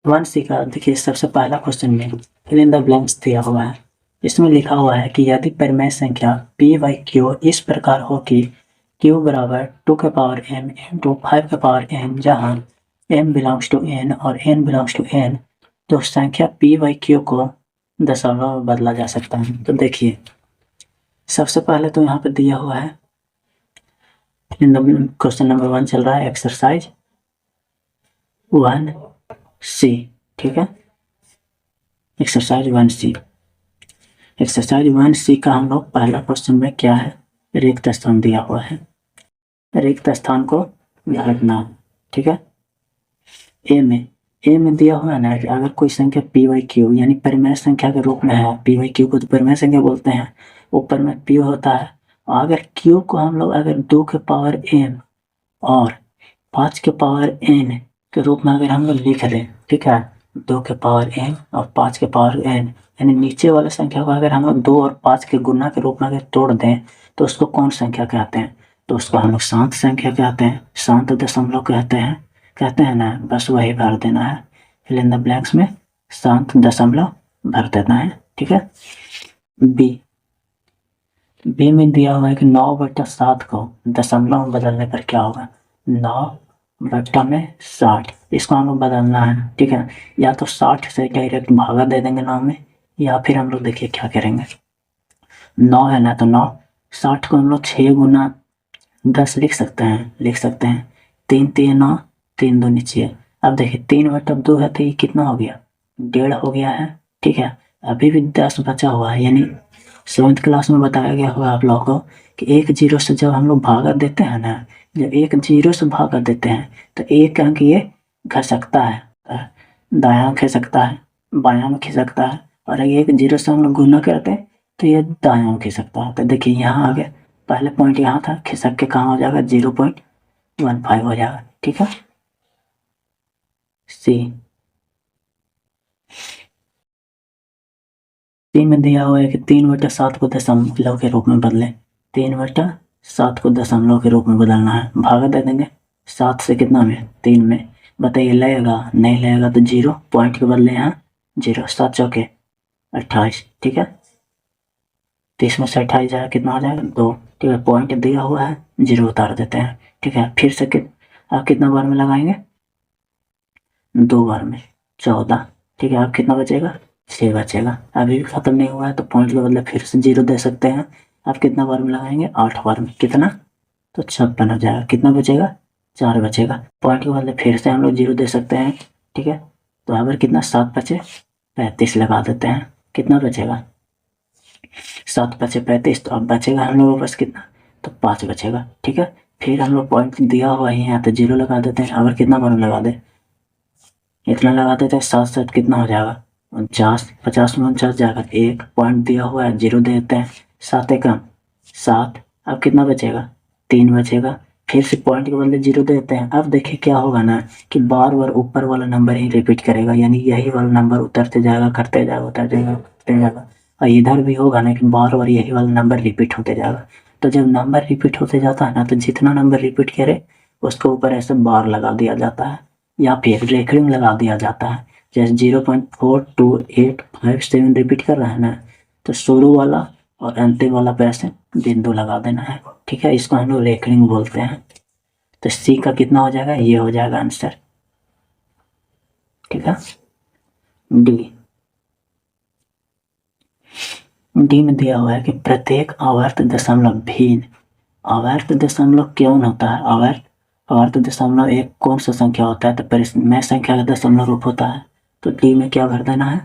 1C का देखिए सबसे पहला क्वेश्चन में फिल इन द ब्लैंक्स दिया हुआ है। इसमें लिखा हुआ है कि यदि परिमेय संख्या p बाई क्यू इस प्रकार हो कि q बराबर 2 के पावर m इंटू 5 के पावर n, जहाँ m बिलोंग्स टू n और n बिलोंग्स टू n, तो संख्या p बाई क्यू को दशमलव में बदला जा सकता है। तो देखिए सबसे पहले तो यहाँ पे दिया हुआ है क्वेश्चन नंबर 1 चल रहा है एक्सरसाइज 1C, ठीक है। एक्सरसाइज 1C का हम लोग पहला क्वेश्चन में क्या है, रिक्त स्थान दिया हुआ है, रिक्त स्थान को भरना, ठीक है। ए में दिया हुआ है ना, अगर कोई संख्या p बाई क्यू यानी परिमेय संख्या के रूप में है, p बाई क्यू को तो परिमेय संख्या बोलते हैं, ऊपर में p होता है, अगर q को हम लोग अगर 2 के पावर m और 5 के पावर n के रूप में अगर हम लोग लिख दें, ठीक है, 2 के पावर n और 5 के पावर n, यानी नीचे वाले संख्या को अगर हम लोग 2 और 5 के गुना के रूप में अगर तोड़ दें तो उसको कौन संख्या कहते हैं, तो उसको हम लोग शांत संख्या कहते हैं, शांत दशमलव कहते हैं ना, बस वही भर देना है, फिल इन द ब्लैंक्स में शांत दशमलव भर देना है, ठीक है। बी में दिया हुआ है कि 9/7 को दशमलव में बदलने पर क्या होगा, 9/60, इसको हम लोग बदलना है, ठीक है। या तो 60 से डायरेक्ट भागा दे देंगे 9 में, या फिर हम लोग देखिए क्या करेंगे, 9 है ना, तो 9, 60 को हम लोग 6 गुना 10 लिख सकते हैं, 3 3 9, 3 2 6। अब देखिए 3/2 है तो ये कितना हो गया, 1.5 हो गया है, ठीक है। अभी भी 10 बचा हुआ है, यानी 7th क्लास में बताया गया हुआ आप लोगों को कि एक जीरो से जब हम लोग भागा देते हैं ना, जब एक जीरो से भागा देते हैं तो एक अंक ये खिसकता है, दायां खिसकता है, बायां में खिसकता है, और एक जीरो से हम लोग गुना करते हैं तो ये दायां में खिसकता है। तो देखिए यहाँ आ गया, पहले पॉइंट यहाँ था, खिसक के कहाँ हो जाएगा, 0.15 हो जाएगा, ठीक है। सी में दिया हुआ है कि 3/7 को दशमलव के रूप में बदले, 3/7 को दशमलव के रूप में बदलना है, भागा दे देंगे 7 से कितना में, 3 में, बताइए लगेगा, नहीं लगेगा तो 0 पॉइंट के बदले यहाँ 0, 7 चौके 28, ठीक है। 30 में से 28 जाएगा, कितना हो जाएगा 2, ठीक है। पॉइंट दिया हुआ है, 0 उतार देते हैं, ठीक है। फिर से आप कितना बार में लगाएंगे, 2 बार में 14, ठीक है। अब कितना बचेगा, 6 बचेगा, अभी भी खत्म नहीं हुआ है तो पॉइंट के बदले फिर से 0 दे सकते हैं। आप कितना बार में लगाएंगे, 8 बार में, कितना, तो 56 हो जाएगा, कितना बचेगा, 4 बचेगा, पॉइंट के बदले फिर से हम लोग 0 दे सकते हैं, ठीक है। तो यहाँ पर कितना, 7 बचे 35 लगा देते हैं, कितना बचेगा, 7 बचे 35, तो अब बचेगा हम लोगों को बस कितना, तो 5 बचेगा, ठीक है। फिर हम लोग पॉइंट दिया हुआ ही है तो 0 लगा देते हैं, अगर कितना बार में लगा दे, इतना लगा देते हैं, 7 7 कितना हो जाएगा, 49, 50 में 49 जाएगा, एक पॉइंट दिया हुआ है 0 दे देते हैं, 7 एकम 7, अब कितना बचेगा, 3 बचेगा, फिर से पॉइंट के बदले 0 दे देते हैं। अब देखिए क्या होगा ना कि बार बार ऊपर वाला नंबर ही रिपीट करेगा, यानी यही वाला नंबर उतरते जाएगा, करते जाएगा, उतरते जाएगा, करते जाएगा, और इधर भी होगा ना कि बार बार यही वाला नंबर रिपीट होते जाएगा। तो जब नंबर रिपीट होते जाता है ना, तो जितना नंबर रिपीट करे उसके ऊपर ऐसे बार लगा दिया जाता है, या फिर रेखड़िंग लगा दिया जाता है, जैसे 0.4285 रिपीट कर रहा है ना, तो शुरू वाला और अंतिम वाला पे ऐसे बिंदु लगा देना है, ठीक है। इसको हम लोग रेखड़िंग बोलते हैं। तो सी का कितना हो जाएगा, ये हो जाएगा आंसर, ठीक है। डी में दिया हुआ है कि प्रत्येक आवर्त दशमलव भिन्न, आवर्त दशमलव कौन होता है, आवर्त दशमलव एक कौन सा संख्या होता है, तो परिमेय संख्या का दशमलव रूप होता है। तो डी में क्या भर देना है,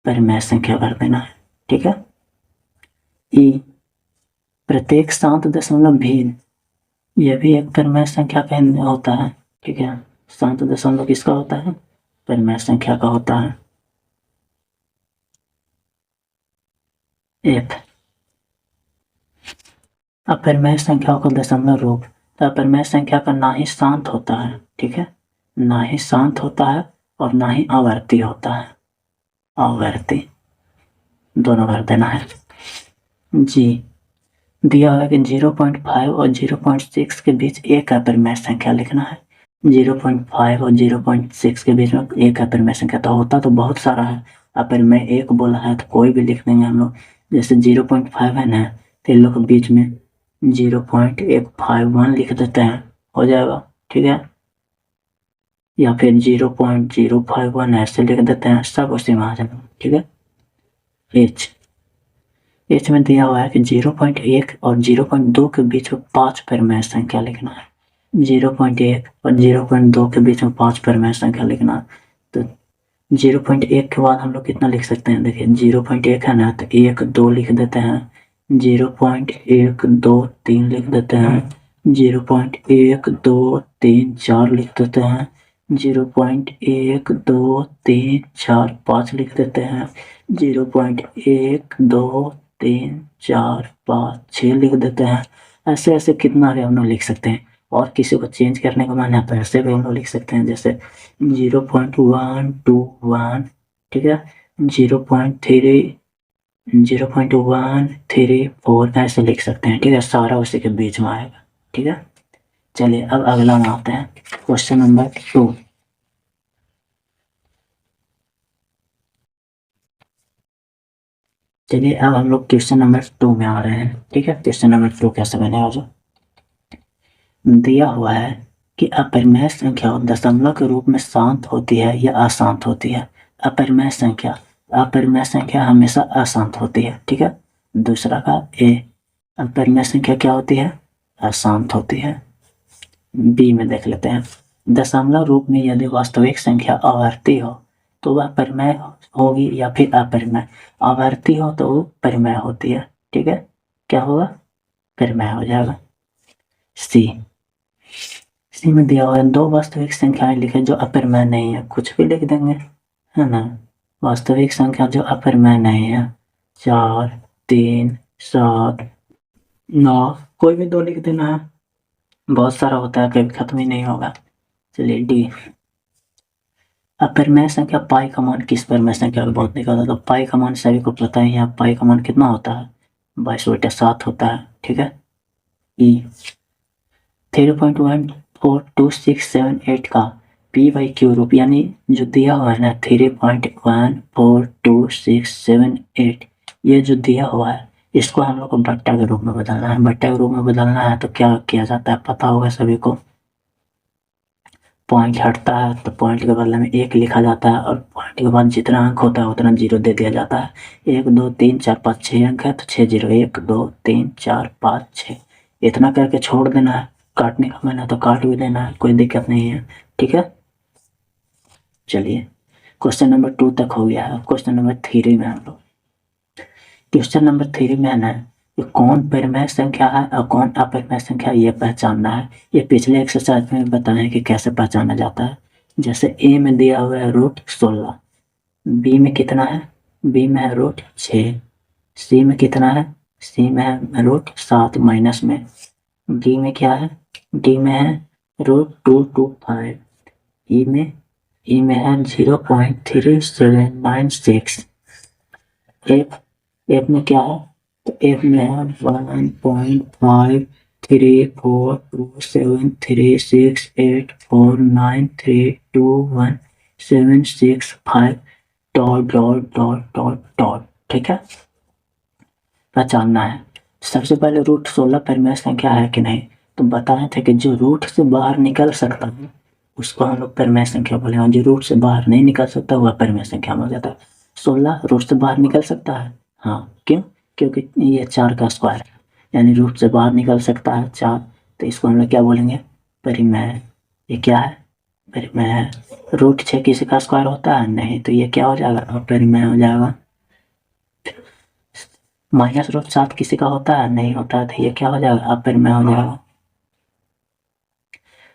परिमेय संख्या भर देना है, ठीक है। ई प्रत्येक शांत दशमलव भिन्न, यह भी एक परिमेय संख्या का होता है, ठीक है। शांत दशमलव किसका होता है, परिमेय संख्या का होता है। एफ अपरिमेय संख्याओं का दशमलव रूप, तो अपरिमेय संख्या का ना ही शांत होता है, ठीक है, ना ही शांत होता है और ना ही आवर्ती होता है, आवर्ती दोनों भर देना है। जी दिया हुआ है कि 0.5 और 0.6 के बीच एक अपरिमेय संख्या लिखना है। 0.5 और 0.6 के बीच में एक अपरिमेय संख्या, तो होता तो बहुत सारा है। अपरिमेय एक बोला है तो कोई भी लिख देंगे हम लोग। जैसे 0.5 है ना, तो इन लोग के बीच में 0.151 लिख देते हैं, हो जाएगा, ठीक है। या फिर 0.051 ऐसे लिख देते हैं, सब उसी में आ जाएगा, ठीक है। एच में दिया हुआ है कि 0.1 और 0.2 के बीच में 5 परिमेय संख्या लिखना है। 0.1 और 0.2 के बीच में 5 परिमेय संख्या लिखना है। तो 0.1 के बाद हम लोग कितना लिख सकते हैं, देखिए 0.1 है ना, तो 1 2 लिख देते हैं, 0.123 लिख देते हैं, 0.1234 लिख देते हैं, 0.1234 लिख देते हैं, 0.123456 लिख देते हैं। ऐसे ऐसे कितना भी हम लोग लिख सकते हैं। और किसी को चेंज करने का मन है तो ऐसे भी हम लोग लिख सकते हैं, जैसे 0.121, ठीक है, 0.134 ऐसे लिख सकते हैं, ठीक है। सारा उसी के बीच में आएगा, ठीक है। चलिए अब अगला में आते हैं, क्वेश्चन नंबर 2। चलिए अब हम लोग क्वेश्चन नंबर 2 में आ रहे हैं, ठीक है। क्वेश्चन नंबर 2 कैसे बनेगा, जो दिया हुआ है कि अपरिमेय संख्या दशमलव के रूप में शांत होती है या अशांत होती है। अपरिमेय संख्या हमेशा अशांत होती है, ठीक है। दूसरा का ए, अपरिमेय संख्या क्या होती है, अशांत होती है। बी में देख लेते हैं, दशमलव रूप में यदि वास्तविक संख्या आवर्ती हो तो वह परिमेय होगी या फिर अपरिमेय। आवर्ती हो तो वो परिमेय होती है, ठीक है। क्या होगा, परिमेय हो जाएगा। सी में दिया हुआ है, दो वास्तविक संख्याएं लिखे जो अपरिमेय नहीं है, कुछ भी लिख देंगे, है ना। वास्तविक संख्या जो अपरिमेय नहीं है, 4 3 7 9, कोई भी दो लिख देना है, बहुत सारा होता है, कभी खत्म ही नहीं होगा। चलिए डी, अपरिमेय संख्या पाई का मान किस परिमेय संख्या का बहुत निकलता है, तो पाई का मान सभी को पता है, यहाँ पाई का मान कितना होता है, 22/7 होता है, ठीक है। ई 3.14267 का p/q रूप, यानी जो दिया हुआ है ना 3.14267, ये जो दिया हुआ है इसको हम लोग को बट्टा के रूप में बदलना है। बट्टा के रूप में बदलना है तो क्या किया जाता है, पता होगा सभी को। पॉइंट हटता है तो पॉइंट के बदले में 1 लिखा जाता है, और पॉइंट के बाद जितना अंक होता है उतना 0 दे दिया जाता है। 1 2 3 4 5 6 अंक है तो 6 0, 1 2 3 4 5 6, इतना करके छोड़ देना है। काटने का मन है तो काट भी देना है, कोई दिक्कत नहीं है, ठीक है। चलिए क्वेश्चन नंबर 2 तक हो गया है। क्वेश्चन नंबर 3 में हम लोग, क्वेश्चन नंबर 3 में है ना, ये कौन परिमेय संख्या है और कौन अपरिमेय संख्या, ये पहचानना है। ये पिछले एक्सरसाइज में बताएं कि कैसे पहचाना जाता है। जैसे ए में दिया हुआ है √16, बी में कितना है, बी में है √6, सी में कितना है, सी में है √7 माइनस में, डी में क्या है, डी में है √225, ई में है 0.3796, एफ में क्या है, तो एफ में है 1.53473684932176 dot dot dot dot dot, ठीक है। पहचानना है। सबसे पहले √16 परिमेय संख्या है कि नहीं, तो बताए थे कि जो रूट से बाहर निकल सकता है उसको हम लोग परिमेय संख्या बोलेंगे, जो रूट से बाहर नहीं निकल सकता वह परिमेय संख्या में हो जाता है। 16 रूट से बाहर निकल सकता है, हाँ, क्यों, क्योंकि ये 4 का स्क्वायर है, यानी रूट से बाहर निकल सकता है 4, तो इसको हम लोग क्या बोलेंगे, परिमेय। ये क्या है, परिमेय है। √6 किसी का स्क्वायर होता है नहीं, तो ये क्या हो जाएगा, अपरिमेय हो जाएगा। -√7 किसी का होता है नहीं होता है, तो ये क्या हो जाएगा, अपरिमेय हो जाएगा।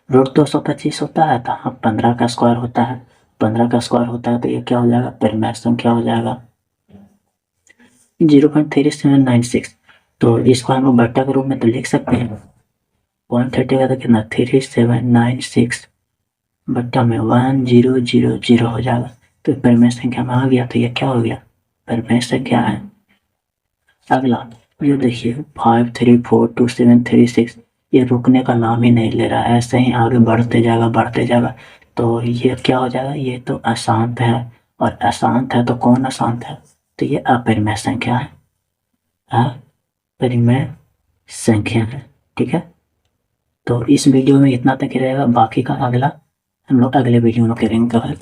√225 होता है तो 15 का स्क्वायर होता है, 15 का स्क्वायर होता है तो ये क्या हो जाएगा, परिमेय संख्या हो जाएगा। 0.3796, तो इसको हम लोग बट्टा के रूप में तो लिख सकते हैं। पॉइंट हटेगा तो कितना, 3796 बट्टा में 1000 हो जाएगा, तो परिमेय संख्या में आ गया, तो ये क्या हो गया, परिमेय संख्या है। अगला ये देखिए 534236, ये रुकने का नाम ही नहीं ले रहा है, ऐसे ही आगे बढ़ते जाएगा। तो ये क्या हो जाएगा, ये तो अशांत है, और अशांत है तो कौन अशांत है, तो ये अपरिमेय संख्या है, अपरिमेय संख्या है। ठीक है, तो इस वीडियो में इतना तक ही रहेगा, बाकी का अगला हम लोग अगले वीडियो में करेंगे कवर।